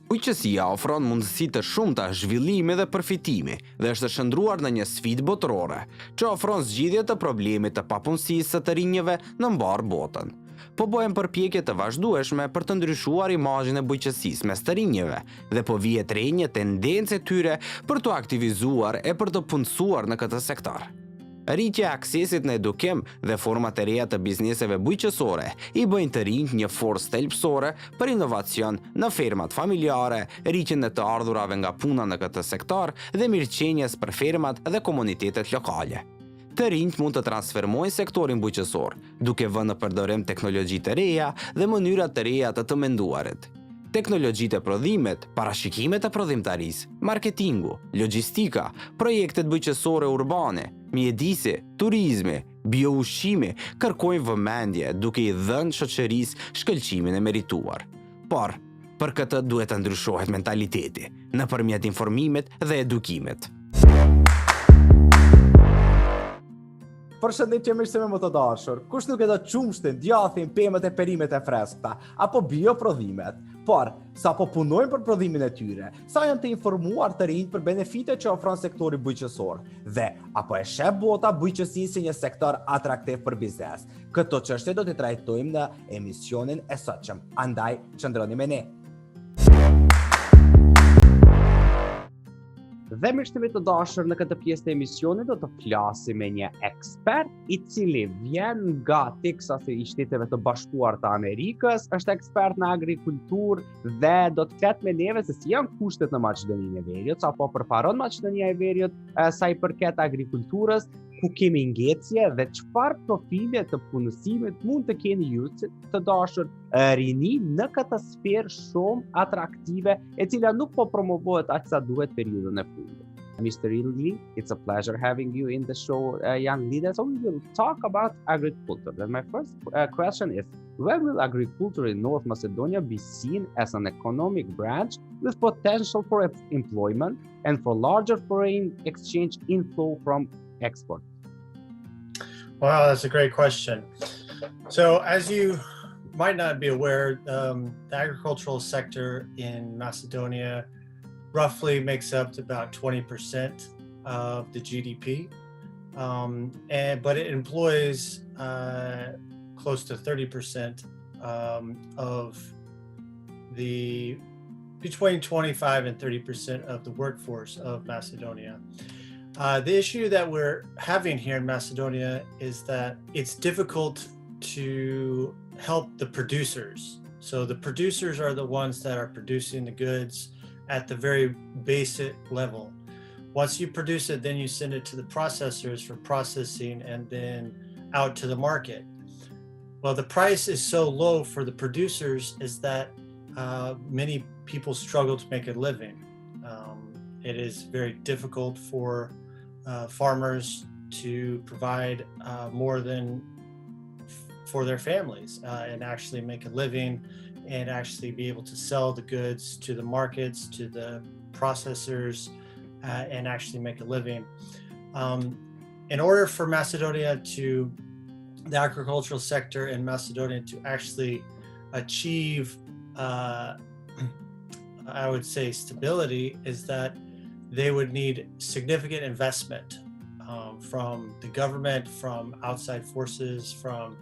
Bujqësia ofron mundësi të shumta zhvillimi dhe përfitimi dhe është shndruar në një sfidë botërore, që ofron zgjidhje të problemit të papunësisë së të rinjve në mbarë botën. Po bëhen përpjekje të vazhdueshme për të ndryshuar imazhin e bujqësisë mes të rinjve dhe po vihet re një tendencë e tyre për të aktivizuar e për të punësuar në këtë sektor. Rritja e aksesit në edukim dhe format e reja të bizneseve bujqësore i bëjnë të rinjt një forcë thelbësore për inovacion në fermat familjare, rritjen e të ardhurave nga puna në këtë sektor dhe mirëqenjes për fermat dhe komunitetet lokale. Të rinjt mund të transformojnë sektorin bujqësor, duke vënë në përdorim teknologji të reja dhe mënyra të reja të menduarit. Teknologjitë e prodhimit, parashikimet e prodhimtarisë, marketingu, logjistika, projektet bujqësore urbane, mjedisi, turizmi, bioushqimi kërkojnë vëmendje duke i dhënë shoqërisë shkëlqimin e merituar. Por, për këtë duhet të ndryshohet mentaliteti nëpërmjet informimit dhe edukimit. Përshëndetje miqtë më të dashur. Kush nuk e do qumshtin, djathin, pemët e perimet e freskëta, apo bioprodhimet, por sa po punojnë për prodhimin e tyre, sa janë të informuar të rinjt për benefitet që ofron sektori bujqësor, dhe apo e sheh bota bujqësinë si një sektor atraktiv për biznes. Këto çështje do t'i trajtojmë në emisionin e sotshëm. Andaj, qëndroni me ne. Dhe mirë të dashur, në këtë pjesë të emisionit do të flasim me një ekspert i cili vjen nga Texas i Shteteve të Bashkuara të Amerikës, është ekspert në agrikulturë dhe do të flet me neve se si janë kushtet në Maqedoninë e Veriut, apo përparon Maqedonia e Veriut sa i përket agrikulturës, ku kemi ngjecje dhe çfarë profile të punësimit mund të keni ju të dashur rini në këtë sferë shumë atraktive e cila nuk po promovohet aq sa duhet periudhën e fundit. Mr. Ridley, it's a pleasure having you in the show, Young Leaders. So we will talk about agriculture. And my first question is, when will agriculture in North Macedonia be seen as an economic branch with potential for employment and for larger foreign exchange inflow from export? Wow, that's a great question. So as you might not be aware, the agricultural sector in Macedonia roughly makes up to about 20% of the GDP, but it employs close to 30% of the between 25 and 30% of the workforce of Macedonia. The issue that we're having here in Macedonia is that it's difficult to help the producers. So the producers are the ones that are producing the goods at the very basic level. Once you produce it, then you send it to the processors for processing and then out to the market. Well, the price is so low for the producers is that many people struggle to make a living. It is very difficult for farmers to provide more than for their families and actually make a living and actually be able to sell the goods to the markets, to the processors, and actually make a living. In order for Macedonia to, the agricultural sector in Macedonia to actually achieve, I would say, stability, is that they would need significant investment from the government, from outside forces, from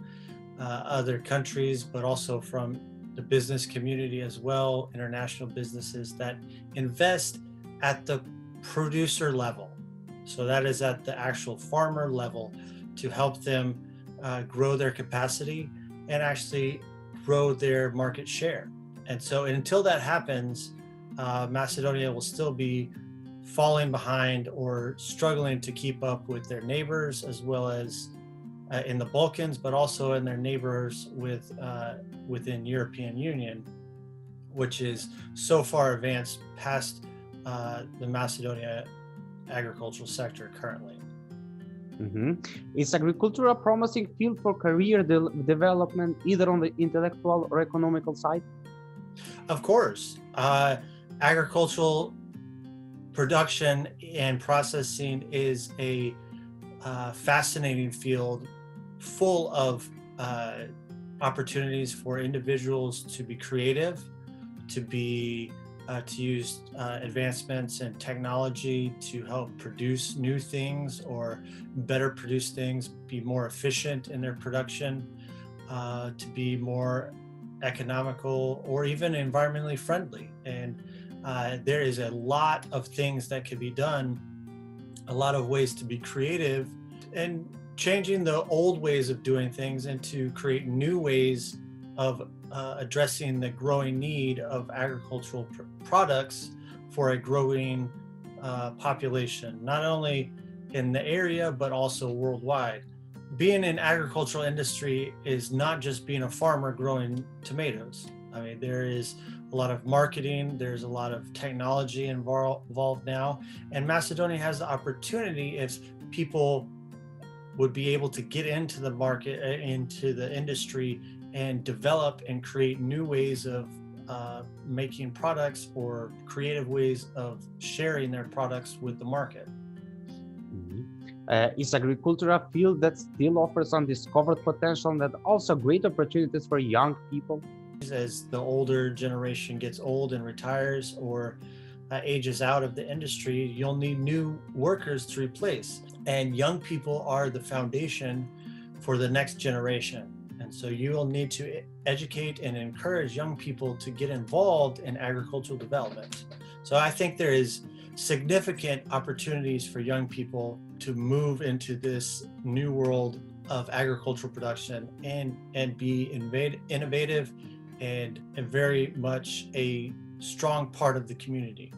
other countries, but also from the business community as well, international businesses that invest at the producer level. So that is at the actual farmer level to help them grow their capacity and actually grow their market share. And so until that happens, Macedonia will still be falling behind or struggling to keep up with their neighbors, as well as in the Balkans, but also in their neighbors within European Union, which is so far advanced past the Macedonia agricultural sector currently. Mm-hmm. Is agriculture a promising field for career development, either on the intellectual or economical side? Of course. Agricultural production and processing is a fascinating field full of opportunities for individuals to be creative, to be to use advancements in technology to help produce new things or better produce things, be more efficient in their production, to be more economical or even environmentally friendly. And there is a lot of things that can be done, a lot of ways to be creative and changing the old ways of doing things and to create new ways of addressing the growing need of agricultural products for a growing population, not only in the area, but also worldwide. Being in agricultural industry is not just being a farmer growing tomatoes. I mean, there is a lot of marketing, there's a lot of technology involved now, and Macedonia has the opportunity, if people would be able to get into the market, into the industry, and develop and create new ways of making products or creative ways of sharing their products with the market. Is agriculture a field that still offers undiscovered potential and that also great opportunities for young people? As the older generation gets old and retires or ages out of the industry, you'll need new workers to replace. And young people are the foundation for the next generation. And so you will need to educate and encourage young people to get involved in agricultural development. So I think there is significant opportunities for young people to move into this new world of agricultural production and be innovative and very much a strong part of the community.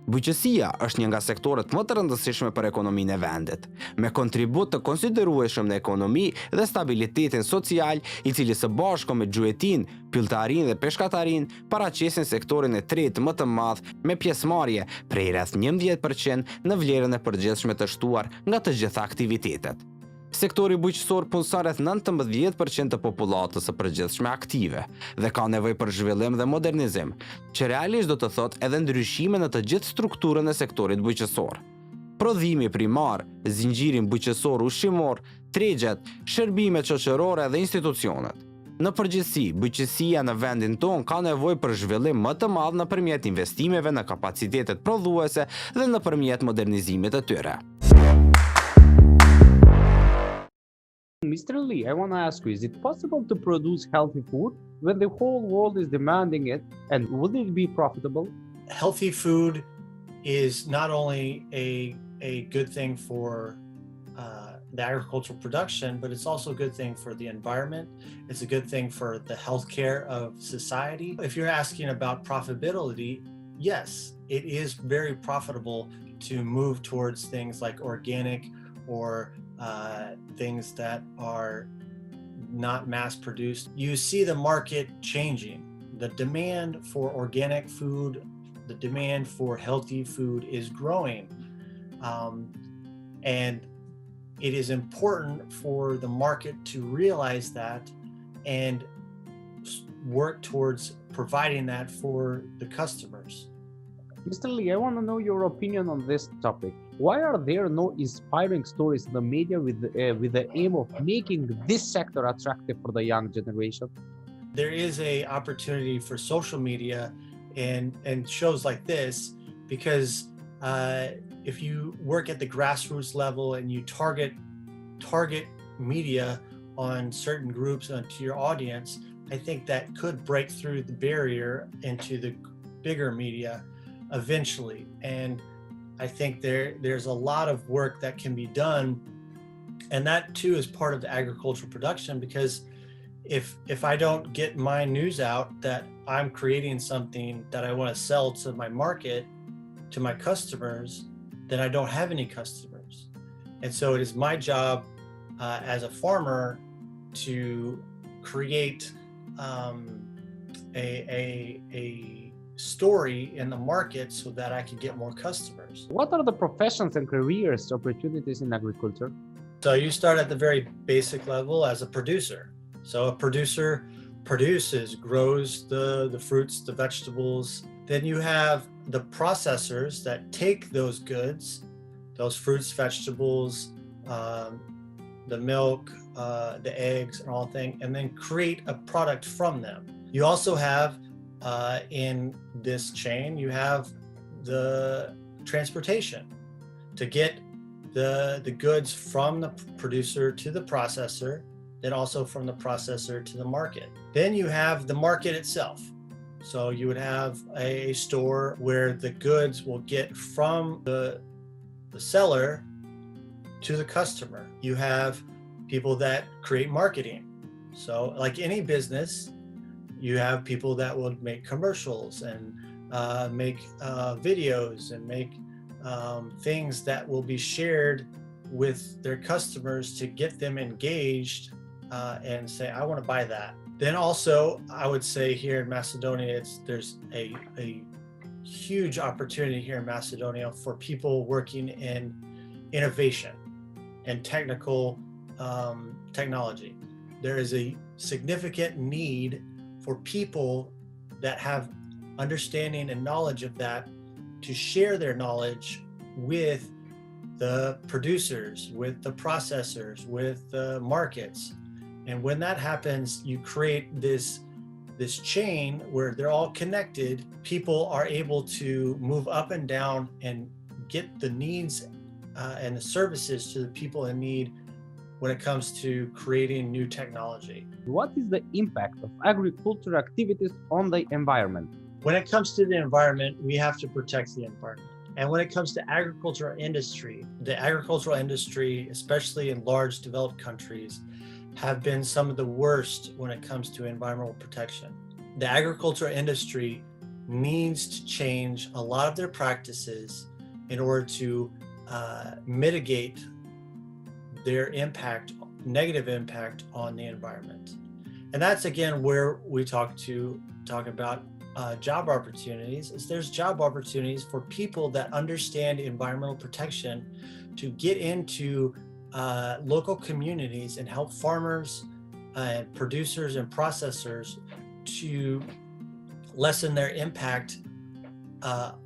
Bujqësia është një nga sektorët më të rëndësishme për ekonominë e vendit, me kontribut të konsiderueshëm në ekonomi dhe stabilitetin social, i cili së bashku me gjuetin, pylltarin dhe peshkatarin paraqesin sektorin e tretë më të madh me pjesëmarrje prej rreth 11% në vlerën e përgjithshme të shtuar nga të gjitha aktivitetet. Sektori bujqësor punëson rreth 19% të popullatës së përgjithshme aktive dhe ka nevojë për zhvillim dhe modernizim, që realisht do të thotë edhe ndryshime në të gjithë strukturën e sektorit bujqësor. Prodhimi primar, zinxhirin bujqësor ushqimor, tregjet, shërbimet shoqërore dhe institucionet. Në përgjithësi, bujqësia në vendin tonë ka nevojë për zhvillim më të madh nëpërmjet investimeve në kapacitetet prodhuese dhe nëpërmjet modernizimit të tyre. Mr. Lee, I want to ask you, is it possible to produce healthy food when the whole world is demanding it, and would it be profitable? Healthy food is not only a good thing for the agricultural production, but it's also a good thing for the environment. It's a good thing for the healthcare of society. If you're asking about profitability, yes, it is very profitable to move towards things like organic or things that are not mass produced. You see the market changing. The demand for organic food, the demand for healthy food is growing. And it is important for the market to realize that and work towards providing that for the customers. Mr. Lee, I want to know your opinion on this topic. Why are there no inspiring stories in the media with the aim of making this sector attractive for the young generation? There is an opportunity for social media and shows like this, because if you work at the grassroots level and you target media on certain groups onto your audience, I think that could break through the barrier into the bigger media eventually. And I think there's a lot of work that can be done, and that too is part of the agricultural production, because if I don't get my news out that I'm creating something that I want to sell to my market, to my customers, then I don't have any customers. And so it is my job as a farmer to create a story in the market so that I can get more customers. What are the professions and careers opportunities in agriculture? So you start at the very basic level as a producer. So a producer produces, grows the fruits, the vegetables. Then you have the processors that take those goods, those fruits, vegetables, the milk, the eggs and all things, and then create a product from them. You also have in this chain, you have the transportation to get the goods from the producer to the processor, then also from the processor to the market. Then you have the market itself. So you would have a store where the goods will get from the seller to the customer. You have people that create marketing. So like any business, you have people that will make commercials and make videos and make things that will be shared with their customers to get them engaged and say, I want to buy that. Then also, I would say here in Macedonia, there's a huge opportunity here in Macedonia for people working in innovation and technical technology. There is a significant need for people that have understanding and knowledge of that to share their knowledge with the producers, with the processors, with the markets. And when that happens, you create this chain where they're all connected. People are able to move up and down and get the needs and the services to the people in need when it comes to creating new technology. What is the impact of agricultural activities on the environment? When it comes to the environment, we have to protect the environment. And when it comes to agricultural industry, the agricultural industry, especially in large developed countries, have been some of the worst when it comes to environmental protection. The agricultural industry needs to change a lot of their practices in order to mitigate their impact, negative impact on the environment. And that's again where we talk about job opportunities. Is there's job opportunities for people that understand environmental protection to get into local communities and help farmers and producers and processors to lessen their impact,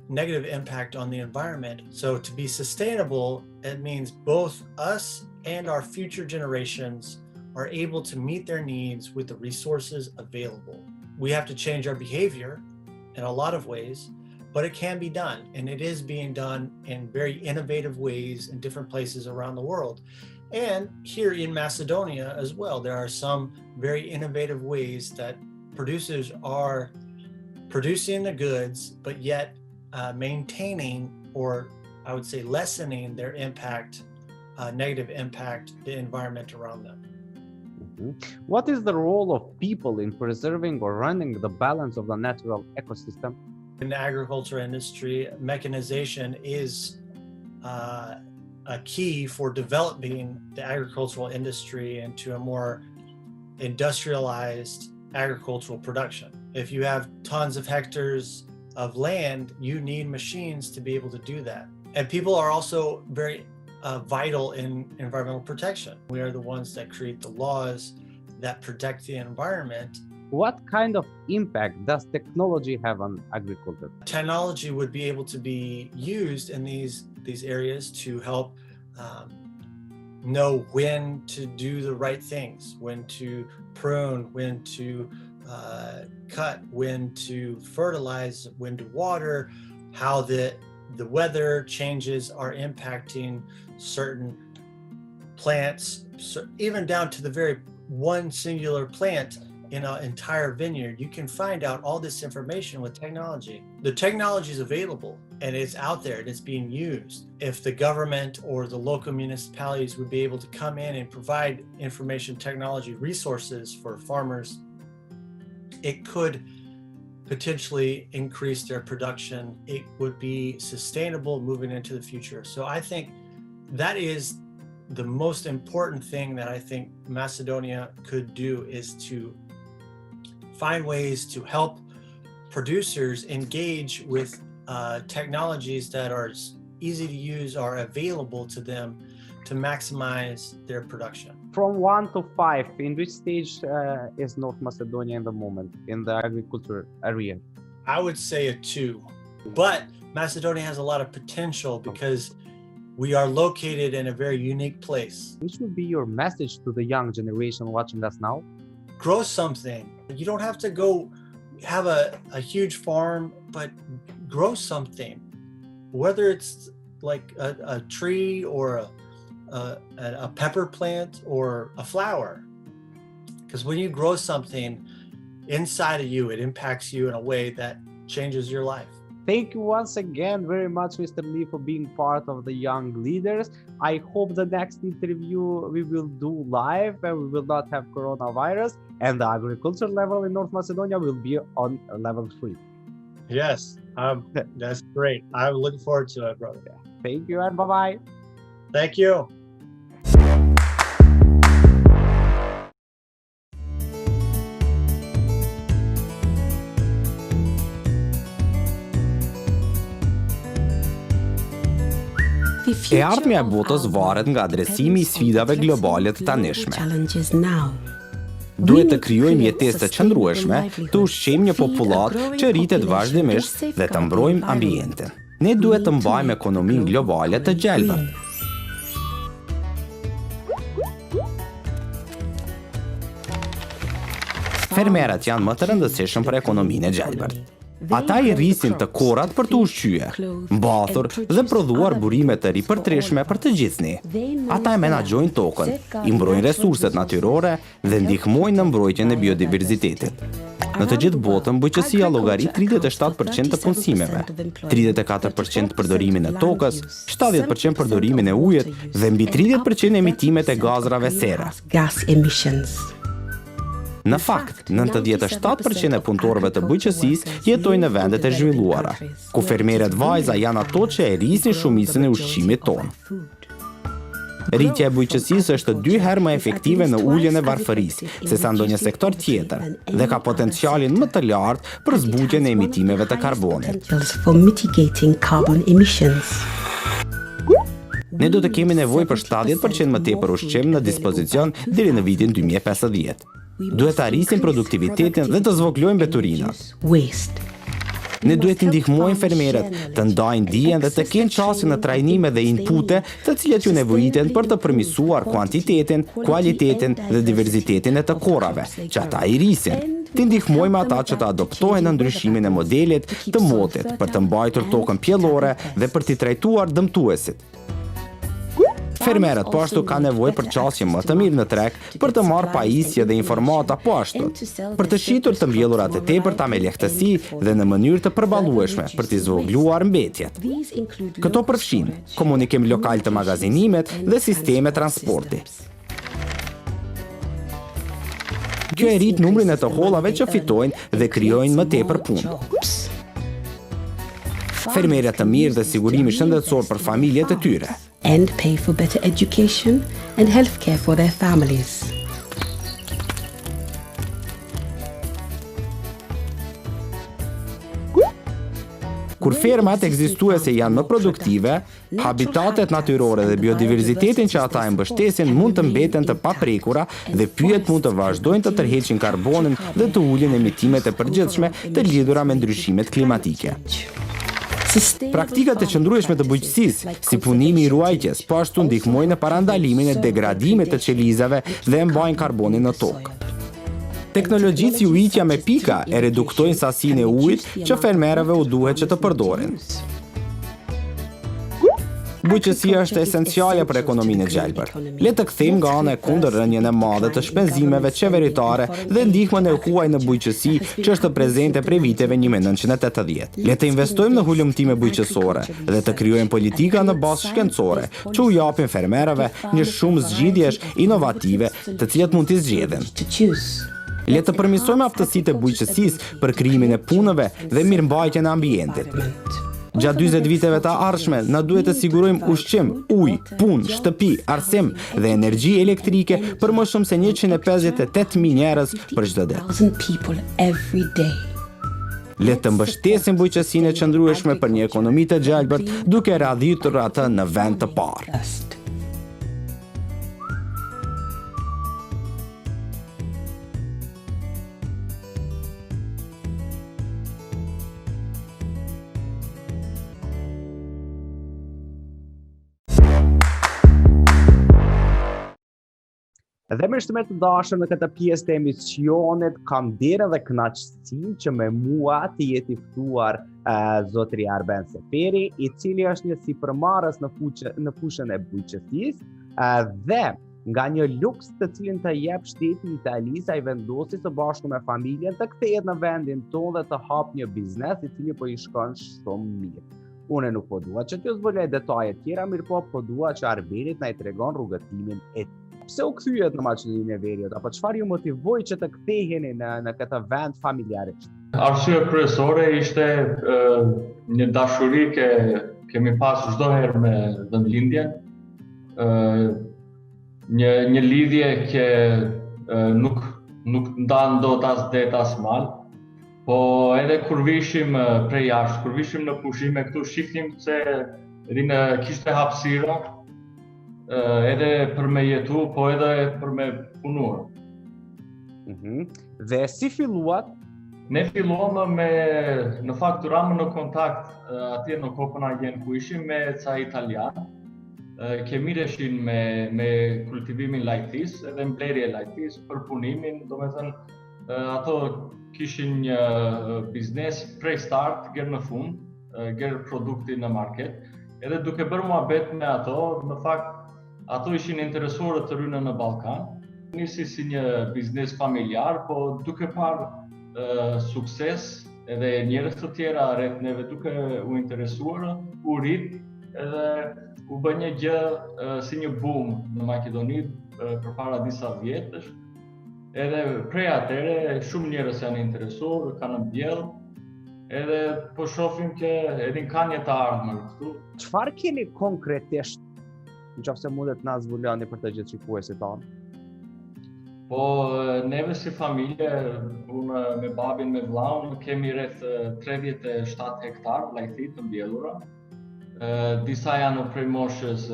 negative impact on the environment. So to be sustainable, it means both us and our future generations are able to meet their needs with the resources available. We have to change our behavior in a lot of ways, but it can be done, and it is being done in very innovative ways in different places around the world. And here in Macedonia as well, there are some very innovative ways that producers are producing the goods, but yet maintaining, or I would say lessening their impact, negative impact, the environment around them. What is the role of people in preserving or running the balance of the natural ecosystem? In the agriculture industry, mechanization is a key for developing the agricultural industry into a more industrialized agricultural production. If you have tons of hectares of land, you need machines to be able to do that. And people are also very vital in environmental protection. We are the ones that create the laws that protect the environment. What kind of impact does technology have on agriculture? Technology would be able to be used in these areas to help know when to do the right things, when to prune, when to cut, when to fertilize, when to water, how the weather changes are impacting certain plants, even down to the very one singular plant in an entire vineyard. You can find out all this information with technology. The technology is available and it's out there and it's being used. If the government or the local municipalities would be able to come in and provide information technology resources for farmers, it could potentially increase their production. It would be sustainable moving into the future. So I think that is the most important thing that I think Macedonia could do, is to find ways to help producers engage with technologies that are easy to use, are available to them to maximize their production. From 1 to 5, in which stage is North Macedonia in the moment in the agriculture area? I would say a 2, but Macedonia has a lot of potential because we are located in a very unique place. Which would be your message to the young generation watching us now? grow something. You don't have to go have a huge farm, but grow something. Whether it's like a tree or a pepper plant or a flower. Because when you grow something inside of you, it impacts you in a way that changes your life. Thank you once again very much, Mr. Lee, for being part of the Young Leaders. I hope the next interview we will do live and we will not have coronavirus, and the agriculture level in North Macedonia will be on level 3. Yes, that's great. I'm looking forward to it, brother. Thank you and bye-bye. Thank you. E ardhmja e botës varet nga adresimi I sfidave globale të tanishme. Duhet të krijojmë mjedise të qëndrueshme, të ushqejmë një popullat që rritet vazhdimisht dhe të mbrojmë ambientin. Ne duhet të mbajmë ekonominë globale të gjelbër. Fermerët janë më të rëndësishëm për ekonominë e gjelbërt. Ata I rrisin të korrat për të ushqyer, mbathur dhe prodhuar burime të ripërtreshme për të gjithni. Ata e menaxhojnë tokën, I mbrojnë resurset natyrore dhe ndihmojnë në mbrojtjen e biodiverzitetit. Në të gjithë botën, bujqësia llogarit 37% të punësimeve, 34% përdorimin e tokës, 70% përdorimin e ujit dhe mbi 30% emitimet e gazrave sere. Në fakt, 97% e punëtorëve të bujqësisë jetojnë në vendet e zhvilluara, ku fermerët vajza janë ato që e rrisin shumicën e ushqimit tonë. Rritja e bujqësisë është 2 herë më efektive në uljen e varfërisë sesa ndonjë sektor tjetër dhe ka potencialin më të lartë për zbutjen e emitimeve të karbonit. Ne do të kemi nevojë për 70% më tepër ushqim në dispozicion deri në vitin 2050. Duhet të arrisim produktivitetin dhe të zvoglojmë mbeturinat. Ne duhet të ndihmojmë fermerët të ndajnë dijen dhe të kenë qasje në trajnime dhe inpute të cilat ju nevojiten për të përmirësuar kuantitetin, kualitetin dhe diverzitetin e të korrave që ata I rrisin. Të ndihmojmë ata që të adoptojnë në ndryshimin e modelit të motit për të mbajtur tokën pjellore dhe për t'i trajtuar dëmtuesit. Fermerët po ashtu ka nevojë për qasje më të mirë në treg për të marrë pajisje dhe informata po ashtu, për të shitur të mbjellurat e tepërta me lehtësi dhe në mënyrë të përballueshme për t'i zvogluar mbetjet. Këto përfshin komunikim lokal të magazinimet dhe sisteme transporti. Kjo e rrit numrin e të hollave që fitojnë dhe krijojnë më tepër punë. Fermerët të mirë dhe sigurimi shëndetësor për familjet e tyre. And pay for better education and healthcare for their families. Kur fermat ekzistuese janë më produktive, habitatet natyrore dhe biodiverzitetin që ata e mbështesin mund të mbeten të paprekura dhe pyjet mund të vazhdojnë të tërheqin karbonin dhe të ulin emitimet e përgjithshme të lidhura me ndryshimet klimatike. Praktikat e qëndrueshme të bujqësisë, si punimi I ruajtjes, po ashtu ndihmojnë në parandalimin e degradimit të qelizave dhe e mbajnë karbonin në tokë. Teknologjitë si ujitja me pika e reduktojnë sasinë e ujit që fermerëve u duhet që të përdorin. Bujqësia është esenciale për ekonominë e gjelbër. Le të kthejmë nga ana e kundër rënien e madhe të shpenzimeve qeveritare dhe ndihmën e huaj në bujqësi që është prezente prej viteve 1980. Le të investojmë në hulumtime bujqësore dhe të krijojmë politika në bazë shkencore që u japin fermerëve një shumë zgjidhjesh inovative të cilat mund t'i zgjedhin. Le të përmirësojmë aftësitë e bujqësisë për krijimin e punëve dhe mirëmbajtjen e ambientit. Gjatë 40 viteve të ardhshme, na duhet të sigurojmë ushqim, ujë, punë, shtëpi, arsim dhe energji elektrike për më shumë se 158.000 njerëz për çdo ditë. Le të mbështesim bujqësinë e qëndrueshme për një ekonomi të gjelbërt, duke radhitur atë në vend të parë. Dhe me shtë me të dashur në këtë pjesë të emisionit, kam derën dhe kënaqësinë që me mua të jeti ftuar zotri Arben Seferi, I cili është një sipërmarrës në fushën e bujqësisë dhe nga një luks të cilin të jep shteti I Italisë, ai vendosi së bashku me familjen të kthehet në vendin tonë dhe të hap një biznes I cili po I shkon shumë mirë. Unë nuk po dua që t'ju zbuloj detaje tjera, mirë po dua që Arbenit na I tregon rrugëtimin e pse u kthyet në Maqedoninë e Veriut, apo çfarë ju motivoi që të ktheheni në këtë vend familjarisht? Arsye kryesore ishte një dashuri që kemi pas çdo herë me vendlindjen, një lidhje që nuk ndan dot as det as mal, po edhe kur vishim prej jashtë, kur vishim në pushime këtu shihnim se rinë kishte hapësira edhe për me jetu, po edhe për me punuar. Dhe si filluat? Ne filluam në fakt duram në kontakt atje në Kopenhagen ku ishim me ca italian, që mireshin me kultivimin lajthis edhe mbledhje lajthis për punimin, domethënë ato kishin një biznes prej start gjerë në fund, gjerë produkti në market, edhe duke bërë muhabet me ato, në fakt ato ishin interesuar të rynë në Ballkan. Nisi si një biznes familjar, po duke parë sukses edhe njerëz të tjera rreth neve duke u interesuar, u rit edhe u bë një gjë si një boom në Maqedoni përpara disa vjetësh. Edhe prej atëre shumë njerëz janë interesuar, kanë mbjell, edhe po shohim që edhe kanë një të ardhmë këtu. Çfarë keni konkretisht? Nëse mundet na zbuloni për të gjithë shikuesit tanë. Po neve si familje, unë me babin, me vllaun, kemi rreth 37 hektar lajthi të mbjellura. Disa janë prej moshës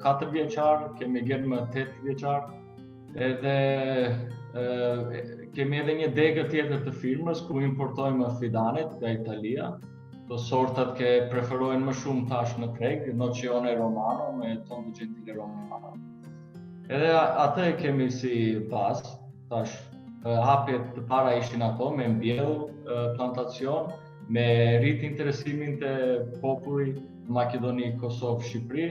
4 vjeçar, kemi gjerë më 8 vjeçar. Edhe kemi edhe një degë tjetër të firmës ku importojmë fidanet nga Italia. Do sortat që preferojnë më shumë tash në treg, nocione romano me tonë gentile romano. Edhe atë kemi si bazë, tash hapjet të para ishin ato me mbjell, plantacion, me rrit interesimin të popullit në Maqedoni, Kosovë, Shqipëri,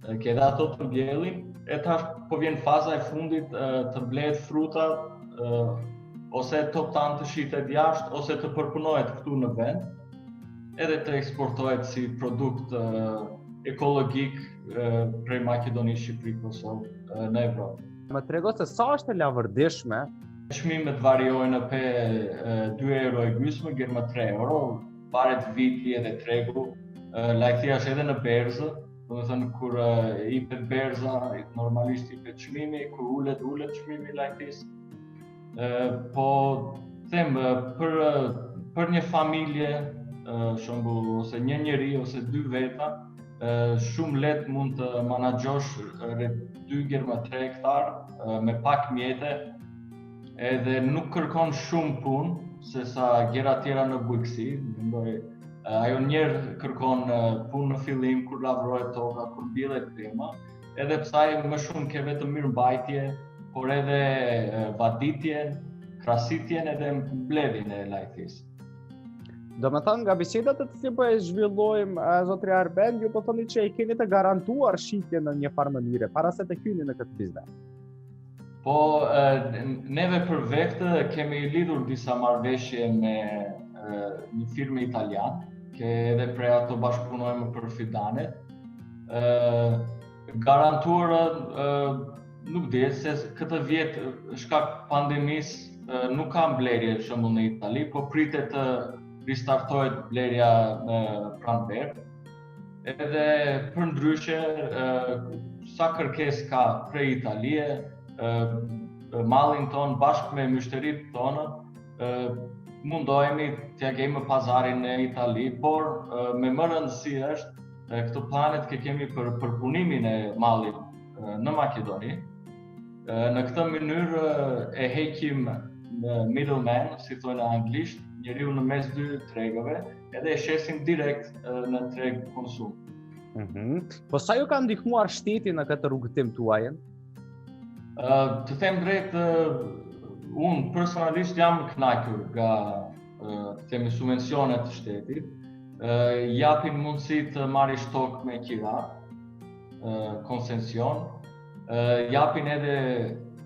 që edhe ato të mbjellin, e tash po vjen faza e fundit të mbledh frutat, ose toptan të shitet jashtë, ose të përpunohet këtu në vend, edhe të eksportohet si produkt ekologjik prej Maqedoni, Shqipëri, Kosovë në Evropë. Më trego se sa është e lavërdishme? Çmimet variojnë pe 2 euro e gjysmë, gjerë më 3 euro, paret viti edhe tregu. Lajthia është edhe në berzë, domethënë kur hipet berza, normalisht hipet çmimi, kur ulet çmimi i lajthis. Po them për një familje, shembull ose një njeri ose 2 veta, shumë lehtë mund të menaxhosh rreth 2-3 hektar me pak mjete, edhe nuk kërkon shumë punë, se sa gjëra tjera në bujqësi. Mendoj ajo njerë kërkon punë në fillim kur lavrohet toka, kur mbyllet tema, edhe psaj më shumë ke vetëm mirëmbajtje, por edhe vaditjen, krasitjen edhe mbledhjen e lajthis. Do me thënë nga bisedat të cilë po e zhvillojmë zotri Arben, ju po thoni që I keni të garantuar shitje në një farë mënyre, para se të hyni në këtë biznes. Po, neve për vektë kemi lidhur disa marrëveshje me një firmë italian, që edhe prej ato bashkëpunojmë për fidanet. Garantuar nuk di, se këtë vjet shkak pandemisë nuk ka mbledhje shembull në Itali, po pritet të ristartohet blerja në pranverë. Edhe për ndryshe, sa kërkesë ka prej Italie, mallin ton bashkë me myshterit tonë, mundohemi t'ja gjejmë pazarin në Itali, por me më rëndësi është këto planet që kemi për punimin e mallit në Maqedoni. Në këtë mënyrë e heqim middleman, si thonë anglisht, njeriu në mes 2 tregave, edhe e shesim direkt në treg konsum. Po sa ju ka ndihmuar shteti në këtë rrugëtim tuajën? Të them drejt, unë personalisht jam kënaqur nga themi subvencionet të shtetit, japin mundësi të marrësh tokë me qira, koncesion, japin edhe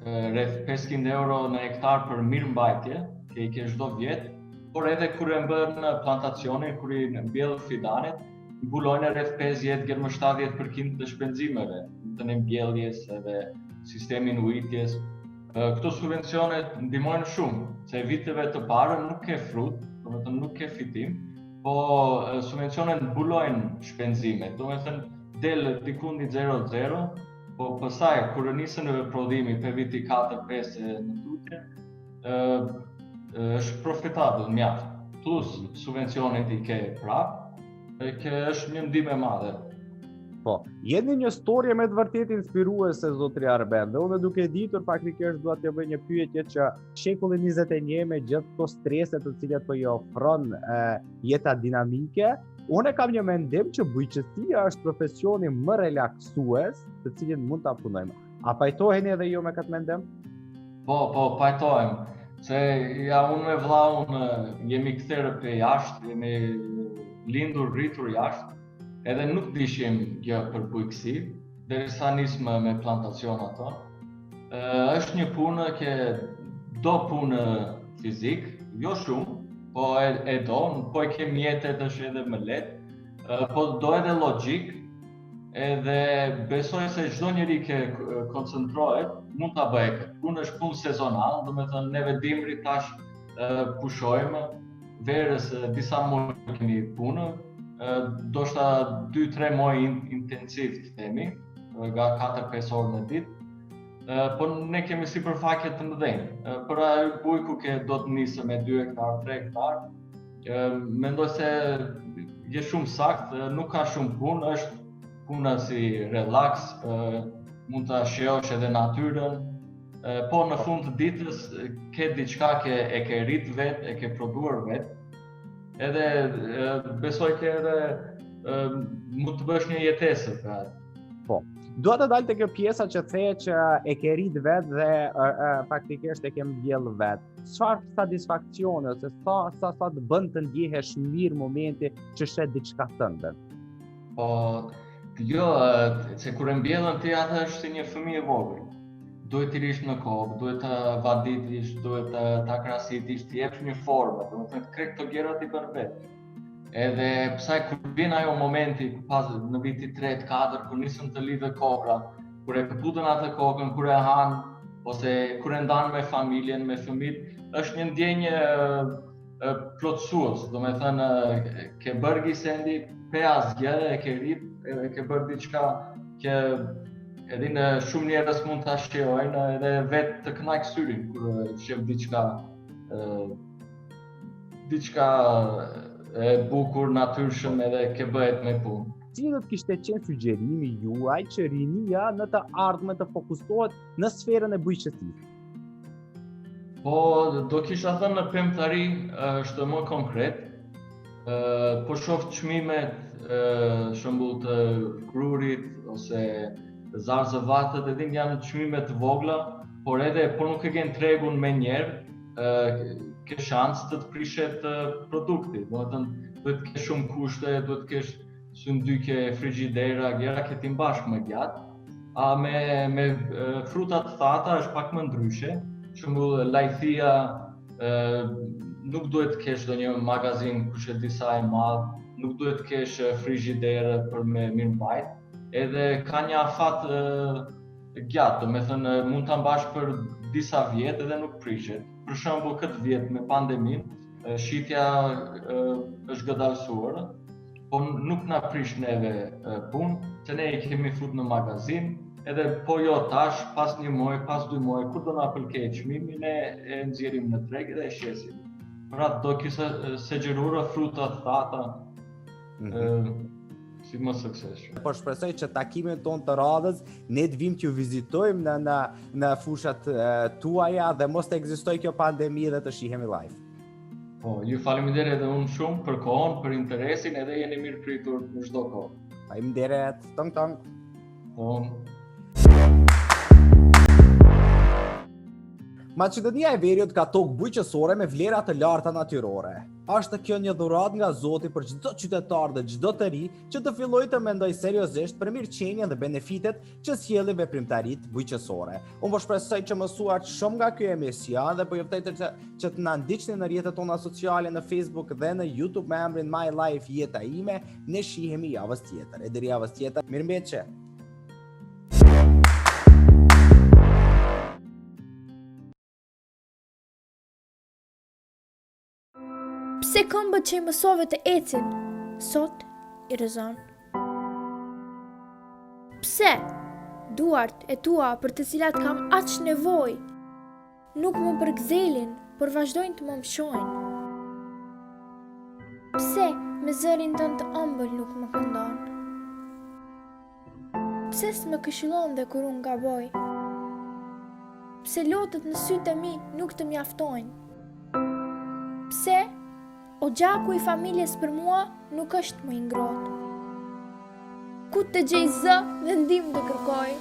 rreth 500 euro në hektar për mirëmbajtje, që i ke çdo vjet, por edhe kur e bën plantacionin, kur i mbjell fidanet, mbulojnë rreth 50-70% të shpenzimeve, të mbjelljes edhe sistemin ujitjes. Këto subvencionet ndihmojnë shumë, se viteve të para nuk ke frut, domethënë nuk ke fitim, po subvencionet mbulojnë shpenzimet, domethënë del dikundi 0-0, po pastaj kur nisën prodhimi për viti 4-5 në tutje, është profitabël mjaft. Plus subvencionet i ke prap, që është një ndihmë e madhe. Po, jeni një storje me të vërtetë inspiruese zotri Arben, dhe unë duke ditur faktikisht dua t'ju bëj një pyetje që shekulli 21 me gjithë këto strese të cilat po i ofron jeta dinamike, unë kam një mendim që bujqësia është profesioni më relaksues të cilin mund ta punojmë. A pajtoheni edhe ju me këtë mendim? Po, pajtohem. Se unë me vllaun jemi kthyer për jashtë, jemi lindur rritur jashtë, edhe nuk dishim gjë për bujqësi, derisa nisëm me plantacion ato. Është një punë që do punë fizik, jo shumë, po e do, po e ke mjetet është edhe më lehtë, po do edhe logjik, edhe besoj se çdo njeri që koncentrohet mund ta bëjë këtë. Punë është punë sezonal, domethënë neve dimri tash pushojmë, verës disa muaj kemi punë, do shta 2-3 muaj intensiv të themi, nga 4-5 orë në ditë, po ne kemi sipërfaqe të mëdhenj. Për bujku që do të nisë me 2 hektar, 3 hektar, mendoj se je shumë sakt, nuk ka shumë punë, është puna si relax, mund të shijosh edhe natyrën, po në fund të ditës ke diçka që e ke rrit vet, e ke prodhuar vet, edhe besoj që edhe mund të bësh një jetesë për atë. Po. Dua të dal te kjo pjesa që the që e ke rrit vet dhe faktikisht e ke mbjell vet. Çfarë satisfakcioni ose sa të bën të ndjehesh mirë momenti që shet diçka tënde? Po, jo, se kur e mbjellën ti atë është si një fëmijë i vogël. Duhet të rish në kokë, duhet të vaditish, duhet të krasitish, të jepsh një formë, domethënë krejt këto gjëra ti bën vetë. Edhe pse kur vjen ajo momenti pas në vitin 3-4 kur nisën të lidhe kokra, kur e kaputën atë kokën, kur e han ose kur e ndan me familjen, me fëmijët, është një ndjenjë plotësues, domethënë ke bërë gisendi pe asgjë, e ke rrit, e ke bërë diçka që edhe në shumë njerëz mund ta shijojnë edhe vetë të kënaq syrin kur shef diçka e bukur, natyrshëm edhe ke bëhet me punë. Cili do të kishte qenë sugjerimi juaj që rinia në të ardhmen të fokusohet në sferën e bujqësisë? Po, do kisha thënë në pemtari është më konkret, po shoh çmimet, shembull të grurit ose zarzëvatët, edhe janë çmime të vogla, por nuk e kanë tregun me njerë, ke shans të prishet produkti. Domethënë duhet të kesh shumë kushte, duhet të kesh syndyqe, frigidera, gjëra që ti mbash më gjatë. A me fruta të thata është pak më ndryshe. Për shembull, lajthia nuk duhet të kesh ndonjë magazin kush e di sa e madh, nuk duhet të kesh frigidere për me mirëmbajt. Edhe ka një afat gjatë, domethënë mund ta mbash për disa vjet edhe nuk prishet. Për shembull, këtë vjet me pandeminë, shitja është godalsuar, po nuk na prish neve punë, se ne i kemi fut në magazin, edhe po jo tash, pas një muaj, pas 2 muaj, kur do na pëlqejë çmimi, ne e nxjerrim në treg dhe e shesim. Pra do kisha sugjeruar fruta të thata. Si më suksesshëm. Po shpresoj që takimin ton të radhës ne të vim t'ju vizitojmë në fushat tuaja dhe mos të ekzistojë kjo pandemi dhe të shihemi live. Po, ju faleminderit edhe unë shumë për kohën, për interesin, edhe jeni mirë pritur në çdo kohë. Faleminderit. Tong. Po. Maqedonia e Veriut ka tokë bujqësore me vlera të larta natyrore. Është kjo një dhuratë nga Zoti për çdo qytetar dhe çdo të ri që të fillojë të mendojë seriozisht për mirëqenien dhe benefitet që sjellin veprimtaritë bujqësore. Unë po shpresoj që mësuat shumë nga ky emision dhe po ju ftoj që të na ndiqni në rrjetet tona sociale në Facebook dhe në YouTube me emrin My Life Jeta ime. Ne shihemi javës tjetër. E deri javës tjetër. Mirëmbëjtje. Pse këmbët që i mësove të ecin, sot i rëzon? Pse duart e tua për të cilat kam aq nevojë nuk më përgzelin, por vazhdojnë të më mshojnë? Pse me zërin tënd të ëmbël nuk më këndon? Pse s'më këshillon dhe kur unë gaboj? Pse lotët në sytë e mi nuk të mjaftojnë? Pse o gjaku i familjes për mua nuk është më i ngrohtë? Ku të gjej zë dhe ndihmë të kërkoj?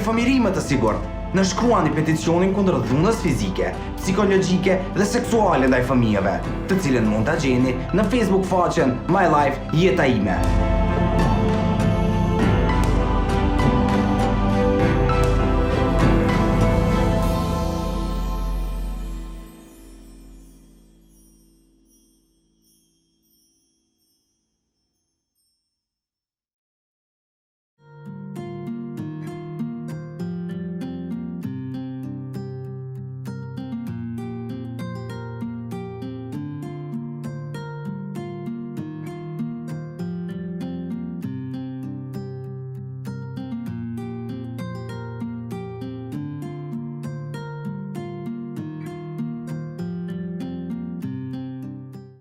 Fëmijëri më të sigurt, në shkruani peticionin kundër dhunës fizike, psikologjike dhe seksuale ndaj fëmijëve, të cilën mund ta gjeni në Facebook faqen My Life Jeta ime.